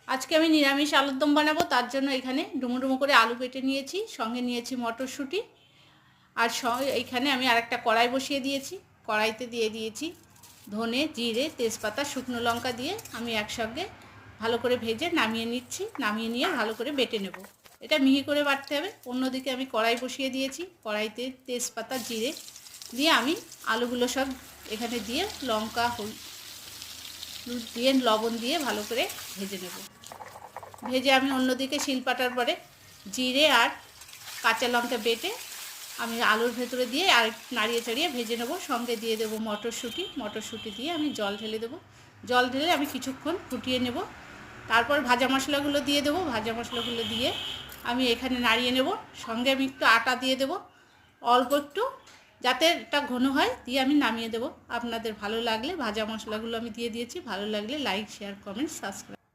আজকে আমি নিরামিষ আলুর দম বানাবো। তার জন্য এখানে ডুমো ডুমো করে আলু কেটে নিয়েছি, সঙ্গে নিয়েছি মটরশুঁটি। আর এইখানে আমি আরেকটা কড়াই বসিয়ে দিয়েছি। কড়াইতে দিয়ে দিয়েছি ধনে, জিরে, তেজপাতা, শুকনো লঙ্কা দিয়ে আমি একসঙ্গে ভালো করে ভেজে নামিয়ে নিচ্ছি। নামিয়ে নিয়ে ভালো করে বেটে নেব। এটা মিহি করে বাটতে হবে। অন্যদিকে আমি কড়াই বসিয়ে দিয়েছি। কড়াইতে তেজপাতা, জিরে দিয়ে আমি আলুগুলো সব এখানে দিয়ে লঙ্কা, হলুদ দিয়ে, লবণ দিয়ে ভালো করে ভেজে নেব। ভেজে আমি অন্যদিকে শিলপাটার পরে জিরে আর কাঁচা লঙ্কা বেটে আমি আলুর ভেতরে দিয়ে আর নাড়িয়ে চাড়িয়ে ভেজে নেব। সঙ্গে দিয়ে দেবো মটরশুঁটি দিয়ে আমি জল ঢেলে দেবো। জল ঢেলে আমি কিছুক্ষণ ফুটিয়ে নেব। তারপর ভাজা মশলাগুলো দিয়ে দেবো। ভাজা মশলাগুলো দিয়ে আমি এখানে নাড়িয়ে নেব। সঙ্গে আমি একটু আটা দিয়ে দেবো, অল্প একটু, যাতে এটা ঘন হয়, দিয়ে আমি নামিয়ে দেবো। আপনাদের ভালো লাগলে, ভাজা মশলাগুলো আমি দিয়ে দিয়েছি, ভালো লাগলে লাইক, শেয়ার, কমেন্ট, সাবস্ক্রাইব।